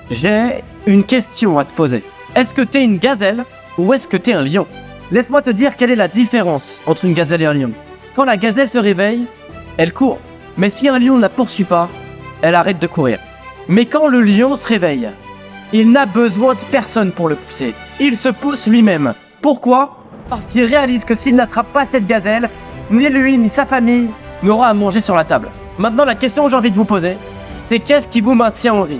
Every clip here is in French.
j'ai une question à te poser. Est-ce que t'es une gazelle ou est-ce que t'es un lion? Laisse-moi te dire quelle est la différence entre une gazelle et un lion. Quand la gazelle se réveille, elle court. Mais si un lion ne la poursuit pas, elle arrête de courir. Mais quand le lion se réveille, il n'a besoin de personne pour le pousser. Il se pousse lui-même. Pourquoi? Parce qu'il réalise que s'il n'attrape pas cette gazelle, ni lui ni sa famille n'aura à manger sur la table. Maintenant, la question que j'ai envie de vous poser, c'est qu'est-ce qui vous maintient en vie?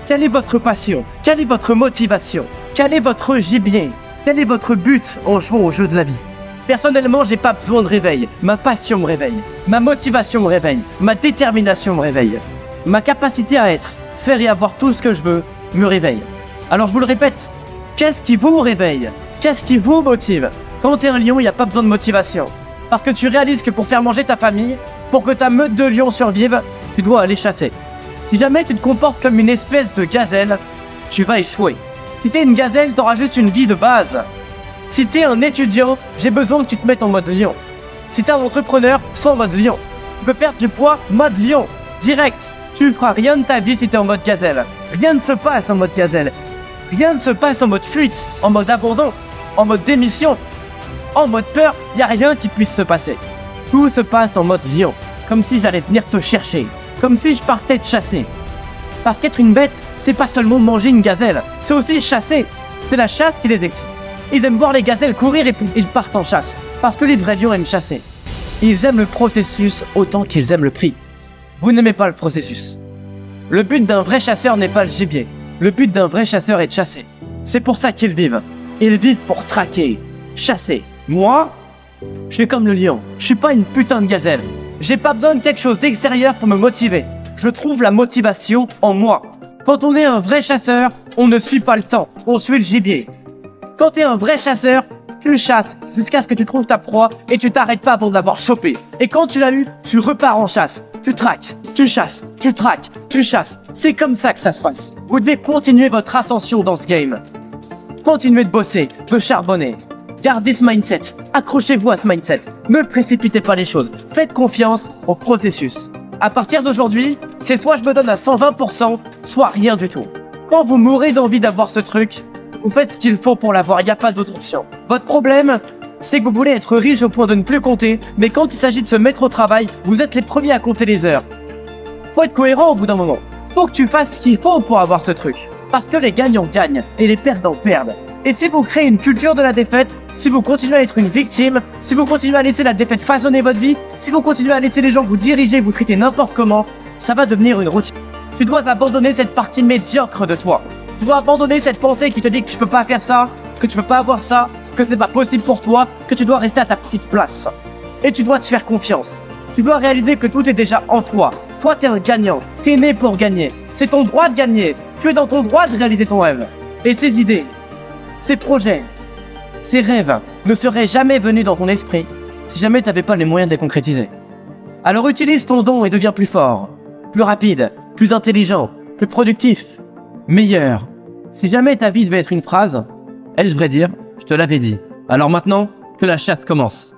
Quelle est votre passion? Quelle est votre motivation? Quel est votre gibier? Quel est votre but en jouant au jeu de la vie? Personnellement, j'ai pas besoin de réveil. Ma passion me réveille. Ma motivation me réveille. Ma détermination me réveille. Ma capacité à être, faire et avoir tout ce que je veux me réveille. Alors je vous le répète, qu'est-ce qui vous réveille? Qu'est-ce qui vous motive? Quand t'es un lion, il n'y a pas besoin de motivation. Parce que tu réalises que pour faire manger ta famille, pour que ta meute de lions survive, tu dois aller chasser. Si jamais tu te comportes comme une espèce de gazelle, tu vas échouer. Si t'es une gazelle, t'auras juste une vie de base. Si t'es un étudiant, j'ai besoin que tu te mettes en mode lion. Si t'es un entrepreneur, sois en mode lion. Tu peux perdre du poids, mode lion. Direct. Tu feras rien de ta vie si t'es en mode gazelle. Rien ne se passe en mode gazelle. Rien ne se passe en mode fuite, en mode abandon, en mode démission, en mode peur. Y a rien qui puisse se passer. Tout se passe en mode lion. Comme si j'allais venir te chercher. Comme si je partais te chasser. Parce qu'être une bête, c'est pas seulement manger une gazelle, c'est aussi chasser. C'est la chasse qui les excite. Ils aiment voir les gazelles courir et puis ils partent en chasse. Parce que les vrais lions aiment chasser. Ils aiment le processus autant qu'ils aiment le prix. Vous n'aimez pas le processus. Le but d'un vrai chasseur n'est pas le gibier. Le but d'un vrai chasseur est de chasser. C'est pour ça qu'ils vivent. Ils vivent pour traquer, chasser. Moi, je suis comme le lion. Je suis pas une putain de gazelle. J'ai pas besoin de quelque chose d'extérieur pour me motiver. Je trouve la motivation en moi. Quand on est un vrai chasseur, on ne suit pas le temps, on suit le gibier. Quand tu es un vrai chasseur, tu chasses jusqu'à ce que tu trouves ta proie et tu t'arrêtes pas avant de l'avoir chopé. Et quand tu l'as eu, tu repars en chasse. Tu traques, tu chasses, tu traques, tu chasses. C'est comme ça que ça se passe. Vous devez continuer votre ascension dans ce game. Continuez de bosser, de charbonner. Gardez ce mindset. Accrochez-vous à ce mindset. Ne précipitez pas les choses. Faites confiance au processus. À partir d'aujourd'hui, c'est soit je me donne à 120%, soit rien du tout. Quand vous mourrez d'envie d'avoir ce truc, vous faites ce qu'il faut pour l'avoir, il n'y a pas d'autre option. Votre problème, c'est que vous voulez être riche au point de ne plus compter, mais quand il s'agit de se mettre au travail, vous êtes les premiers à compter les heures. Faut être cohérent au bout d'un moment. Faut que tu fasses ce qu'il faut pour avoir ce truc. Parce que les gagnants gagnent et les perdants perdent. Et si vous créez une culture de la défaite, si vous continuez à être une victime, si vous continuez à laisser la défaite façonner votre vie, si vous continuez à laisser les gens vous diriger, vous traiter n'importe comment, ça va devenir une routine. Tu dois abandonner cette partie médiocre de toi. Tu dois abandonner cette pensée qui te dit que tu peux pas faire ça, que tu peux pas avoir ça, que ce n'est pas possible pour toi, que tu dois rester à ta petite place. Et tu dois te faire confiance. Tu dois réaliser que tout est déjà en toi. Toi, t'es un gagnant. T'es né pour gagner. C'est ton droit de gagner. Tu es dans ton droit de réaliser ton rêve. Et ces idées, ces projets, ces rêves ne seraient jamais venus dans ton esprit si jamais tu n'avais pas les moyens de les concrétiser. Alors utilise ton don et deviens plus fort, plus rapide, plus intelligent, plus productif, meilleur. Si jamais ta vie devait être une phrase, elle devrait dire « Je te l'avais dit ». Alors maintenant, que la chasse commence.